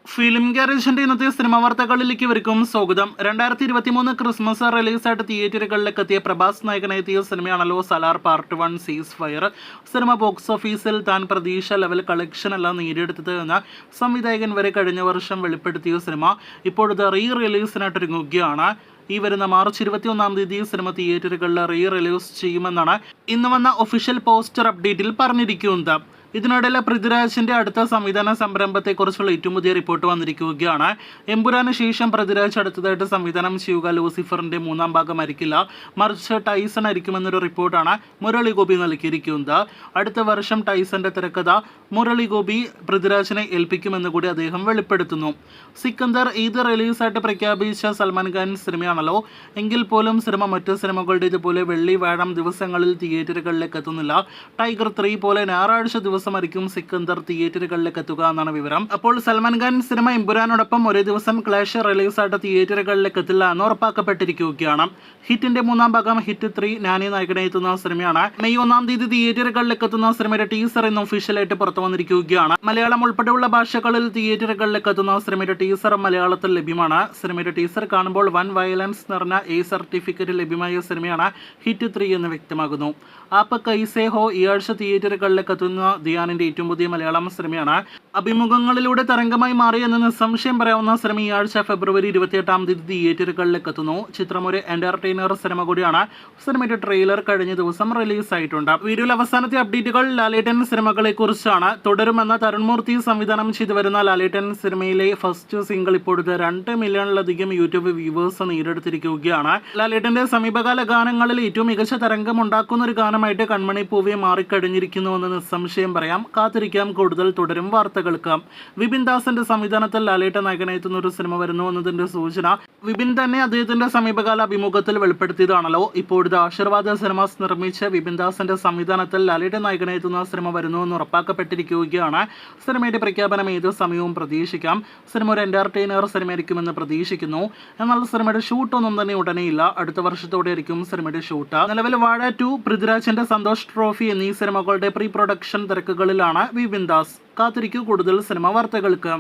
Film ഗാരേജിന്റെ ഇന്നത്തെ cinema വാർത്തകളിലേക്ക് ഇവർക്കും സ്വാഗതം. 2023 ക്രിസ്മസ് റിലീസായിട്ട് തിയേറ്ററുകളിലേക്ക് എത്തിയ പ്രഭാസ് നായകനെത്തിയ സിനിമയാണല്ലോ Salaar part 1 cease fire. Cinema box ഓഫീസിൽ താൻ പ്രതീക്ഷ ലെവൽ കളക്ഷൻ എല്ലാം നേടിയെടുത്തത് എന്ന് സംവിധായകൻ വരെ കഴിഞ്ഞ വർഷം വെളിപ്പെടുത്തിയ സിനിമ ഇപ്പോഴത്തെ റിലീസിനായിട്ട് ഒരുങ്ങുകയാണ്. ഈ വരുന്ന മാർച്ച് 21 തീയതി സിനിമ തിയേറ്ററുകളിൽ റിലീസ് ചെയ്യുമെന്നാണ് ഇന്ന് വന്ന ഒഫീഷ്യൽ പോസ്റ്റർ അപ്ഡേറ്റിൽ പറഞ്ഞിരിക്കുന്നത്. ഇതിനിടയിൽ പൃഥ്വിരാജിന്റെ അടുത്ത സംവിധാന സംരംഭത്തെക്കുറിച്ചുള്ള ഏറ്റവും പുതിയ റിപ്പോർട്ട് വന്നിരിക്കുകയാണ്. എമ്പുരാന് ശേഷം പൃഥ്വിരാജ് അടുത്തതായിട്ട് സംവിധാനം ചെയ്യുക ലൂസിഫറിന്റെ 3ാം ഭാഗമായിരിക്കില്ല, മറിച്ച് ടൈസൺ ആയിരിക്കുമെന്നൊരു റിപ്പോർട്ടാണ് മുരളി ഗോപി നൽകിയിരിക്കുന്നത്. അടുത്ത വർഷം ടൈസന്റെ തിരക്കഥ മുരളി ഗോപി പൃഥ്വിരാജിനെ ഏൽപ്പിക്കുമെന്ന് കൂടി അദ്ദേഹം വെളിപ്പെടുത്തുന്നു. സിക്കന്ദർ ഈദ് റിലീസായിട്ട് പ്രഖ്യാപിച്ച സൽമാൻ ഖാൻ സിനിമയാണല്ലോ. എങ്കിൽ പോലും സിനിമ മറ്റ് സിനിമകളുടെ ഇതുപോലെ വെള്ളി വ്യാഴം ദിവസങ്ങളിൽ തിയേറ്ററുകളിലേക്ക് എത്തുന്നില്ല. ടൈഗർ 3 പോലെ ഞായറാഴ്ച ദിവസമായിരിക്കും സിക്കന്ദർ തിയേറ്ററുകളിലേക്ക് എത്തുക എന്നാണ് വിവരം. അപ്പോൾ സൽമാൻ ഖാൻ സിനിമ എമ്പുരാനോടൊപ്പം ഒരേ ദിവസം ക്ലാഷ് റിലീസായിട്ട് തിയേറ്ററുകളിലേക്ക് എത്തില്ല എന്ന് ഉറപ്പാക്കപ്പെട്ടിരിക്കുകയാണ്. ഹിറ്റിന്റെ 3ാം ഭാഗം ഹിറ്റ് 3 നാനി നായകനെ എത്തുന്ന സിനിമയാണ്. മെയ് 1 തീയതി തിയേറ്ററുകളിലേക്ക് എത്തുന്ന സിനിമയുടെ ടീസർ ഇന്ന് ഒഫീഷ്യലായിട്ട് പുറത്തു വന്നിരിക്കുകയാണ്. മലയാളം ഉൾപ്പെടെയുള്ള ഭാഷകളിൽ തിയേറ്ററുകളിലേക്ക് എത്തുന്ന സിനിമയുടെ ടീസർ മലയാളത്തിൽ ലഭ്യമാണ്. സിനിമയുടെ ടീസർ കാണുമ്പോൾ വൻ വയലൻസ് നിറഞ്ഞ സർട്ടിഫിക്കറ്റ് ലഭ്യമായ സിനിമയാണ് ഹിറ്റ് 3 എന്ന് വ്യക്തമാകുന്നു. ആപ്പ് കൈസേ ഹോ ഈ ആഴ്ച തിയേറ്ററുകളിലേക്ക് എത്തുന്ന ധ്യാനിന്റെ ഏറ്റവും പുതിയ മലയാളം സിനിമയാണ്. അഭിമുഖങ്ങളിലൂടെ തരംഗമായി മാറിയെന്ന് നിസ്സംശയം പറയാവുന്ന സിനിമ ഈ ആഴ്ച ഫെബ്രുവരി 28 തീയതി തിയേറ്ററുകളിലേക്ക് എത്തുന്നു. ചിത്രം ഒരു എന്റർടൈനർ സിനിമ കൂടിയാണ്. സിനിമയുടെ ട്രെയിലർ കഴിഞ്ഞ ദിവസം റിലീസായിട്ടുണ്ട്. വീഡിയോയിൽ അവസാനത്തെ അപ്ഡേറ്റുകൾ ലാലേട്ടൻ സിനിമകളെ കുറിച്ചാണ്. തുടരുമെന്ന തരുൺമൂർത്തി സംവിധാനം ചെയ്തു വരുന്ന ലാലേട്ടൻ സിനിമയിലെ ഫസ്റ്റ് സിംഗിൾ ഇപ്പോഴത്തെ 2 മില്യണിലധികം യൂട്യൂബ് വ്യൂവേഴ്സ് നേടിയെടുത്തിരിക്കുകയാണ്. ലാലേട്ടന്റെ സമീപകാല ഗാനങ്ങളിൽ ഏറ്റവും മികച്ച തരംഗം ഉണ്ടാക്കുന്ന ഒരു ഗാനമായിട്ട് കൺമണി പൂവെ മാറിക്കഴിഞ്ഞിരിക്കുന്നുവെന്ന് നിസ്സംശയം പറയാം. കാത്തിരിക്കാം കൂടുതൽ തുടരും വാർത്തകൾക്ക്. വിപിൻ ദാസിന്റെ സംവിധാനത്തിൽ ലാലേട്ടൻ നായകനെത്തുന്ന ഒരു സിനിമ വരുന്നു എന്നതിന്റെ സൂചന വിപിൻ തന്നെ അദ്ദേഹത്തിന്റെ സമീപകാല അഭിമുഖത്തിൽ വെളിപ്പെടുത്തിയതാണല്ലോ. ഇപ്പോഴത്തെ ആശീർവാദ സിനിമാസ് നിർമ്മിച്ച് വിപിൻ ദാസിന്റെ സംവിധാനത്തിൽ ലാലേട്ടൻ നായകനെത്തുന്ന സിനിമ വരുന്നു എന്ന് ഉറപ്പാക്കപ്പെട്ടിരിക്കുകയാണ്. സിനിമയുടെ പ്രഖ്യാപനം ഏത് സമയവും പ്രതീക്ഷിക്കാം. സിനിമ ഒരു എന്റർടൈനർ സിനിമയായിരിക്കുമെന്ന് പ്രതീക്ഷിക്കുന്നു. എന്നാൽ സിനിമയുടെ ഷൂട്ടൊന്നും തന്നെ ഉടനെയില്ല. അടുത്ത വർഷത്തോടെയായിരിക്കും സിനിമയുടെ ഷൂട്ട്. നിലവിൽ വാഴ 2, പൃഥ്വിരാജിന്റെ സന്തോഷ് ട്രോഫി എന്നീ സിനിമകളുടെ പ്രീ പ്രൊഡക്ഷൻ തിരക്കുകളിലാണ് വിപിൻ ദാസ്. കാത്തിരിക്കൂ കൂടുതൽ സിനിമ വാർത്തകൾക്ക്.